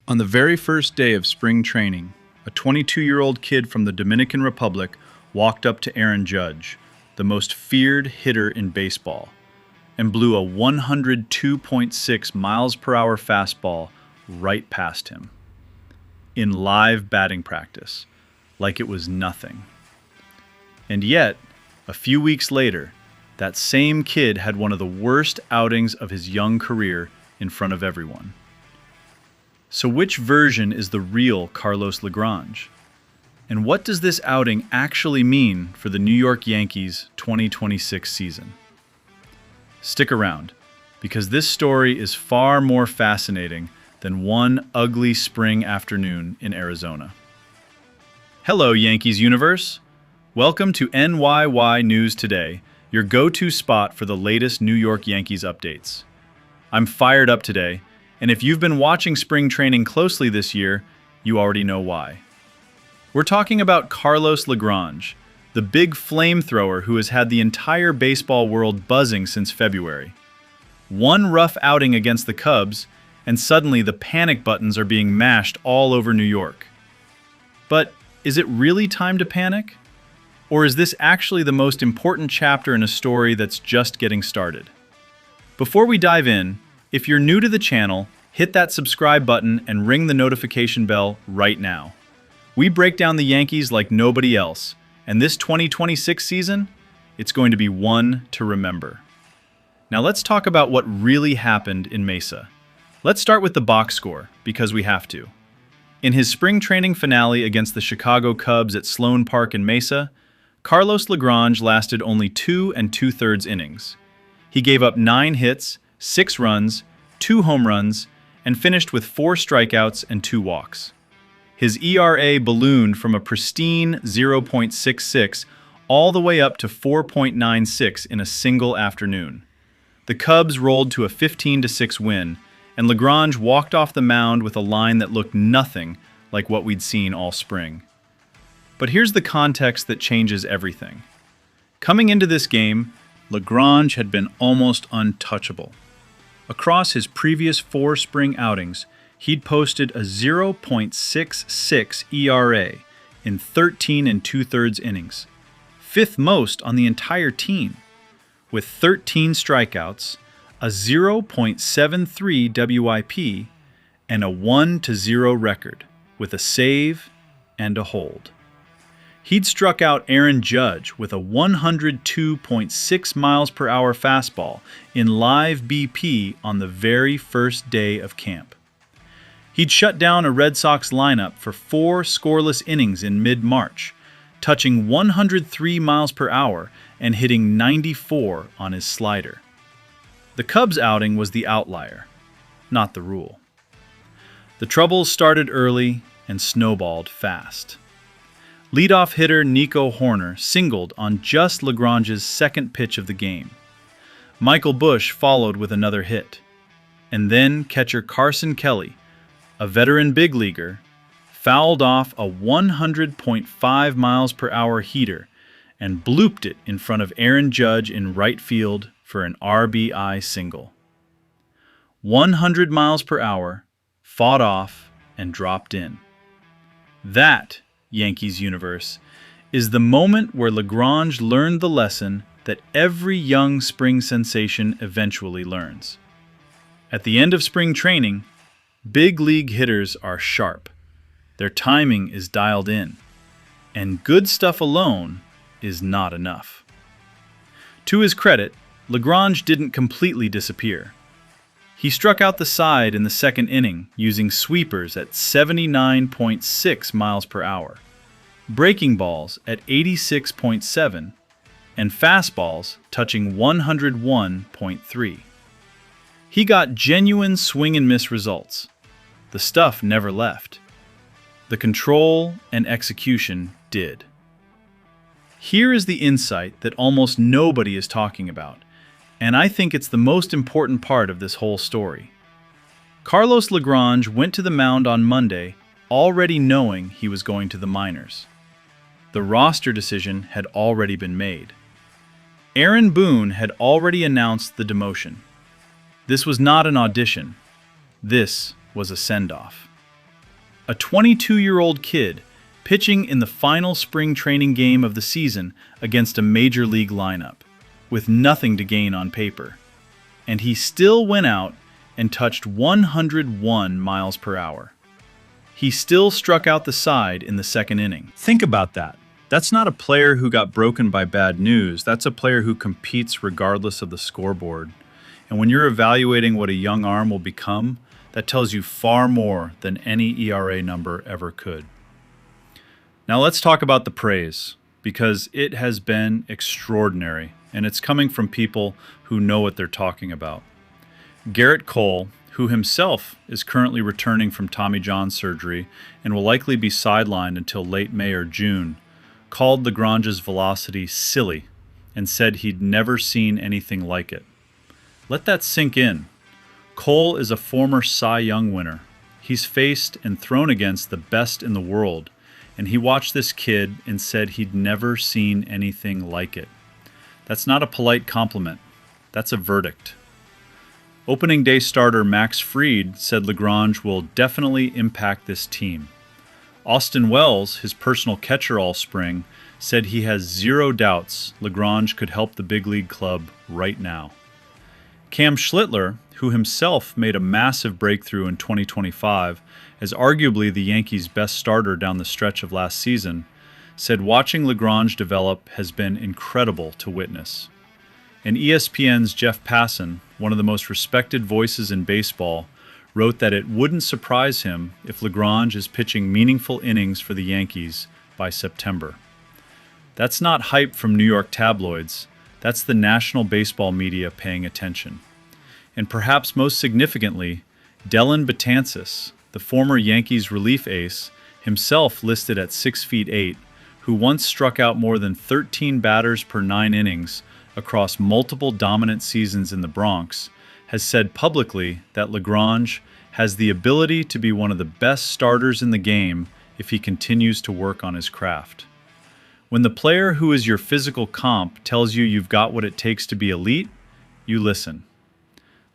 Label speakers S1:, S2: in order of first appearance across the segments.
S1: On the very first day of spring training, a 22-year-old kid from the Dominican Republic walked up to Aaron Judge, the most feared hitter in baseball, and blew a 102.6 miles per hour fastball right past him in live batting practice, like it was nothing. And yet, a few weeks later, that same kid had one of the worst outings of his young career in front of everyone. So which version is the real Carlos Lagrange? And what does this outing actually mean for the New York Yankees 2026 season? Stick around, because this story is far more fascinating than one ugly spring afternoon in Arizona. Hello, Yankees universe! Welcome to NYY News Today, your go-to spot for the latest New York Yankees updates. I'm fired up today, and if you've been watching spring training closely this year, you already know why. We're talking about Carlos Lagrange, the big flamethrower who has had the entire baseball world buzzing since February. One rough outing against the Cubs, and suddenly the panic buttons are being mashed all over New York. But is it really time to panic? Or is this actually the most important chapter in a story that's just getting started? Before we dive in, if you're new to the channel, hit that subscribe button and ring the notification bell right now. We break down the Yankees like nobody else, and this 2026 season, it's going to be one to remember. Now let's talk about what really happened in Mesa. Let's start with the box score, because we have to. In his spring training finale against the Chicago Cubs at Sloan Park in Mesa, Carlos Lagrange lasted only 2 2/3 innings. He gave up 9 hits, 6 runs, 2 home runs, and finished with 4 strikeouts and 2 walks. His ERA ballooned from a pristine 0.66 all the way up to 4.96 in a single afternoon. The Cubs rolled to a 15-6 win, and Lagrange walked off the mound with a line that looked nothing like what we'd seen all spring. But here's the context that changes everything. Coming into this game, Lagrange had been almost untouchable. Across his previous 4 spring outings, he'd posted a 0.66 ERA in 13 2/3 innings, 5th most on the entire team, with 13 strikeouts, a 0.73 WIP, and a 1-0 record, with a save and a hold. He'd struck out Aaron Judge with a 102.6 miles per hour fastball in live BP on the very first day of camp. He'd shut down a Red Sox lineup for 4 scoreless innings in mid-March, touching 103 miles per hour and hitting 94 on his slider. The Cubs outing was the outlier, not the rule. The troubles started early and snowballed fast. Leadoff hitter Nico Horner singled on just Lagrange's second pitch of the game. Michael Busch followed with another hit. And then catcher Carson Kelly, a veteran big leaguer, fouled off a 100.5 miles per hour heater and blooped it in front of Aaron Judge in right field for an RBI single. 100 miles per hour, fought off, and dropped in. That, Yankees universe, is the moment where Lagrange learned the lesson that every young spring sensation eventually learns. At the end of spring training, big league hitters are sharp. Their timing is dialed in, and good stuff alone is not enough. To his credit, Lagrange didn't completely disappear. He struck out the side in the second inning using sweepers at 79.6 miles per hour, breaking balls at 86.7, and fastballs touching 101.3. He got genuine swing-and-miss results. The stuff never left. The control and execution did. Here is the insight that almost nobody is talking about, and I think it's the most important part of this whole story. Carlos Lagrange went to the mound on Monday already knowing he was going to the minors. The roster decision had already been made. Aaron Boone had already announced the demotion. This was not an audition. This was a send-off. A 22-year-old kid pitching in the final spring training game of the season against a major league lineup, with nothing to gain on paper. And he still went out and touched 101 miles per hour. He still struck out the side in the second inning. Think about that. That's not a player who got broken by bad news. That's a player who competes regardless of the scoreboard. And when you're evaluating what a young arm will become, that tells you far more than any ERA number ever could. Now let's talk about the praise, because it has been extraordinary, and it's coming from people who know what they're talking about. Garrett Cole, who himself is currently returning from Tommy John surgery and will likely be sidelined until late May or June, called Lagrange's velocity silly and said he'd never seen anything like it. Let that sink in. Cole is a former Cy Young winner. He's faced and thrown against the best in the world, and he watched this kid and said he'd never seen anything like it. That's not a polite compliment. That's a verdict. Opening day starter Max Fried said Lagrange will definitely impact this team. Austin Wells, his personal catcher all spring, said he has zero doubts Lagrange could help the big league club right now. Cam Schlittler, who himself made a massive breakthrough in 2025 as arguably the Yankees' best starter down the stretch of last season, said watching Lagrange develop has been incredible to witness. And ESPN's Jeff Passan, one of the most respected voices in baseball, wrote that it wouldn't surprise him if Lagrange is pitching meaningful innings for the Yankees by September. That's not hype from New York tabloids. That's the national baseball media paying attention. And perhaps most significantly, Dellin Betances, the former Yankees relief ace, himself listed at 6'8", who once struck out more than 13 batters per 9 innings across multiple dominant seasons in the Bronx, has said publicly that Lagrange has the ability to be one of the best starters in the game if he continues to work on his craft. When the player who is your physical comp tells you you've got what it takes to be elite, you listen.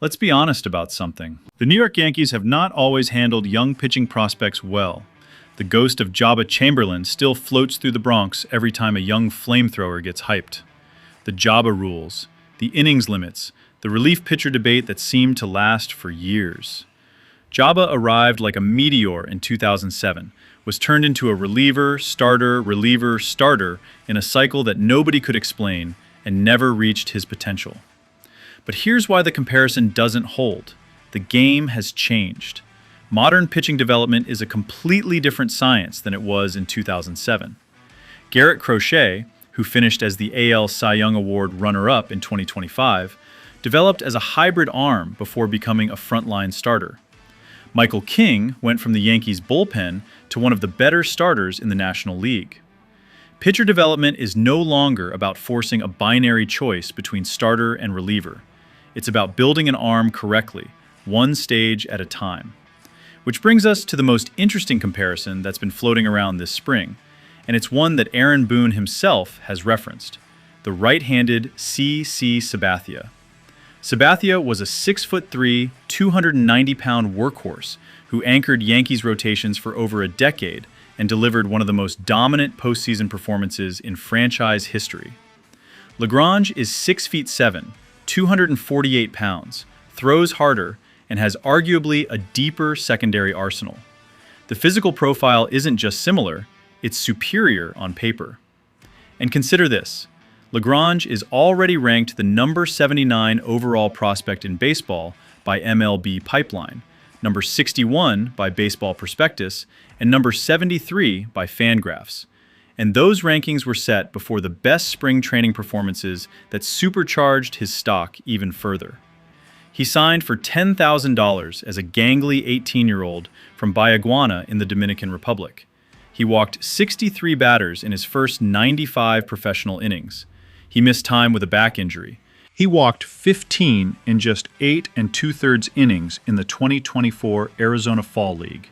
S1: Let's be honest about something. The New York Yankees have not always handled young pitching prospects well. The ghost of Jabba Chamberlain still floats through the Bronx every time a young flamethrower gets hyped. The Jabba rules, the innings limits, the relief pitcher debate that seemed to last for years. Jabba arrived like a meteor in 2007, was turned into a reliever, starter in a cycle that nobody could explain and never reached his potential. But here's why the comparison doesn't hold. The game has changed. Modern pitching development is a completely different science than it was in 2007. Garrett Crochet, who finished as the AL Cy Young Award runner-up in 2025, developed as a hybrid arm before becoming a frontline starter. Michael King went from the Yankees bullpen to one of the better starters in the National League. Pitcher development is no longer about forcing a binary choice between starter and reliever. It's about building an arm correctly, one stage at a time. Which brings us to the most interesting comparison that's been floating around this spring, and it's one that Aaron Boone himself has referenced, the right-handed C.C. Sabathia. Sabathia was a 6'3", 290-pound workhorse who anchored Yankees rotations for over a decade and delivered one of the most dominant postseason performances in franchise history. Lagrange is 6'7", 248 pounds, throws harder, and has arguably a deeper secondary arsenal. The physical profile isn't just similar, it's superior on paper. And consider this. Lagrange is already ranked the number 79 overall prospect in baseball by MLB Pipeline, number 61 by Baseball Prospectus, and number 73 by Fangraphs. And those rankings were set before the best spring training performances that supercharged his stock even further. He signed for $10,000 as a gangly 18-year-old from Bayaguana in the Dominican Republic. He walked 63 batters in his first 95 professional innings. He missed time with a back injury. He walked 15 in just 8 2/3 innings in the 2024 Arizona Fall League.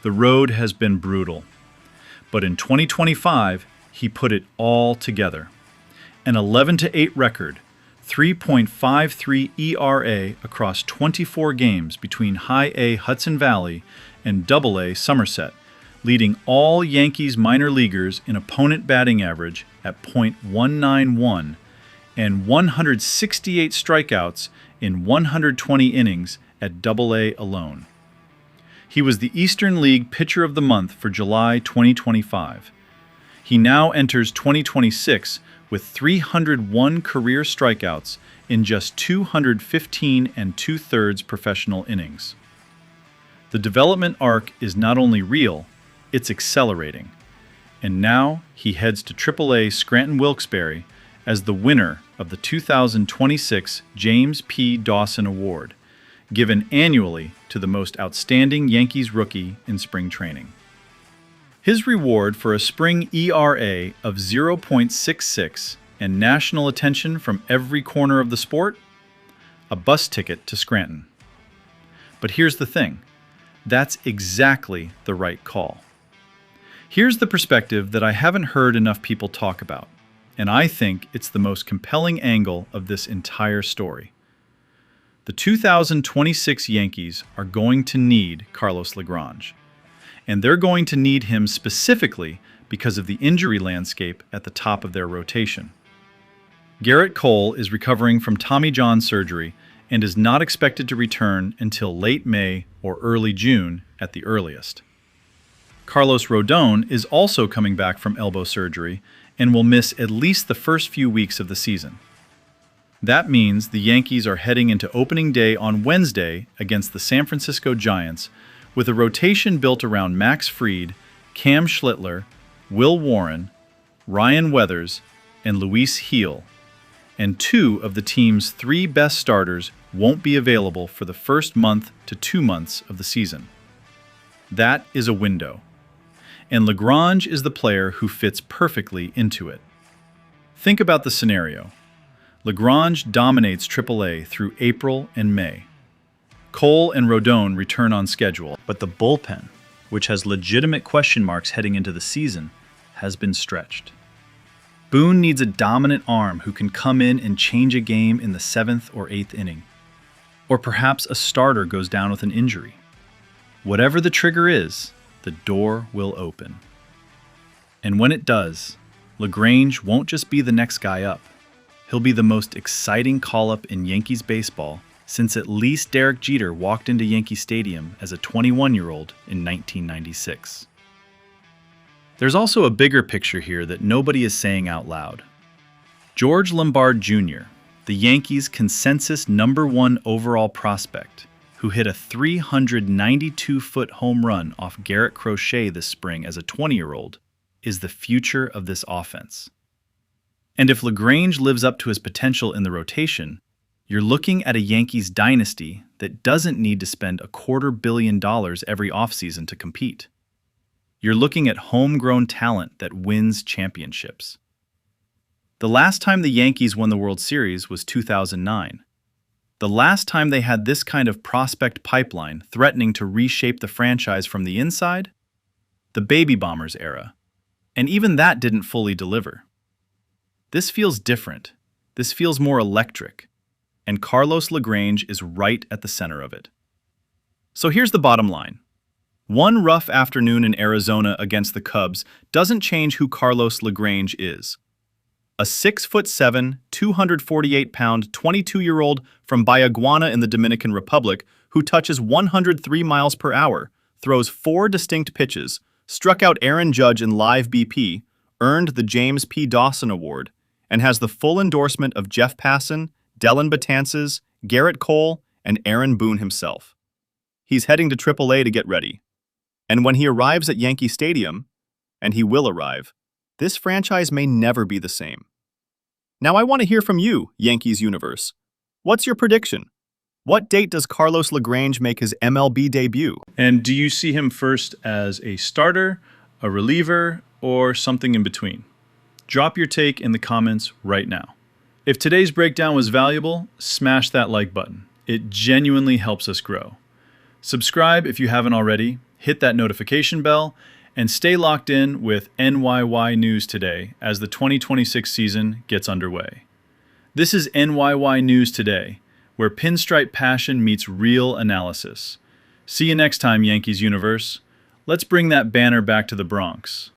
S1: The road has been brutal. But in 2025, he put it all together. An 11-8 record, 3.53 ERA across 24 games between High A Hudson Valley and AA Somerset, leading all Yankees minor leaguers in opponent batting average at .191 and 168 strikeouts in 120 innings at AA alone. He was the Eastern League Pitcher of the Month for July 2025. He now enters 2026 with 301 career strikeouts in just 215 and 2/3 professional innings. The development arc is not only real, it's accelerating. And now he heads to AAA Scranton Wilkes-Barre as the winner of the 2026 James P. Dawson Award, given annually to the most outstanding Yankees rookie in spring training. His reward for a spring ERA of 0.66 and national attention from every corner of the sport? A bus ticket to Scranton. But here's the thing, that's exactly the right call. Here's the perspective that I haven't heard enough people talk about, and I think it's the most compelling angle of this entire story. The 2026 Yankees are going to need Carlos Lagrange, and they're going to need him specifically because of the injury landscape at the top of their rotation. Garrett Cole is recovering from Tommy John surgery and is not expected to return until late May or early June at the earliest. Carlos Rodon is also coming back from elbow surgery and will miss at least the first few weeks of the season. That means the Yankees are heading into opening day on Wednesday against the San Francisco Giants with a rotation built around Max Fried, Cam Schlittler, Will Warren, Ryan Weathers, and Luis Heel, and two of the team's three best starters won't be available for the first month to 2 months of the season. That is a window, and Lagrange is the player who fits perfectly into it. Think about the scenario. Lagrange dominates AAA through April and May. Cole and Rodon return on schedule, but the bullpen, which has legitimate question marks heading into the season, has been stretched. Boone needs a dominant arm who can come in and change a game in the 7th or 8th inning. Or perhaps a starter goes down with an injury. Whatever the trigger is, the door will open. And when it does, Lagrange won't just be the next guy up. He'll be the most exciting call-up in Yankees baseball since at least Derek Jeter walked into Yankee Stadium as a 21-year-old in 1996. There's also a bigger picture here that nobody is saying out loud. George Lombard Jr., the Yankees' consensus #1 overall prospect, who hit a 392-foot home run off Garrett Crochet this spring as a 20-year-old, is the future of this offense. And if Lagrange lives up to his potential in the rotation, you're looking at a Yankees dynasty that doesn't need to spend $250 million every offseason to compete. You're looking at homegrown talent that wins championships. The last time the Yankees won the World Series was 2009. The last time they had this kind of prospect pipeline threatening to reshape the franchise from the inside? The Baby Bombers era. And even that didn't fully deliver. This feels different. This feels more electric. And Carlos Lagrange is right at the center of it. So here's the bottom line. One rough afternoon in Arizona against the Cubs doesn't change who Carlos Lagrange is. A 6'7", 248-pound, 22-year-old from Bayaguana in the Dominican Republic who touches 103 miles per hour, throws 4 distinct pitches, struck out Aaron Judge in live BP, earned the James P. Dawson Award, and has the full endorsement of Jeff Passan, Dellin Betances, Garrett Cole, and Aaron Boone himself. He's heading to AAA to get ready. And when he arrives at Yankee Stadium, and he will arrive, this franchise may never be the same. Now I want to hear from you, Yankees universe. What's your prediction? What date does Carlos Lagrange make his MLB debut? And do you see him first as a starter, a reliever, or something in between? Drop your take in the comments right now. If today's breakdown was valuable, smash that like button. It genuinely helps us grow. Subscribe if you haven't already, hit that notification bell, and stay locked in with NYY News Today as the 2026 season gets underway. This is NYY News Today, where pinstripe passion meets real analysis. See you next time, Yankees universe. Let's bring that banner back to the Bronx.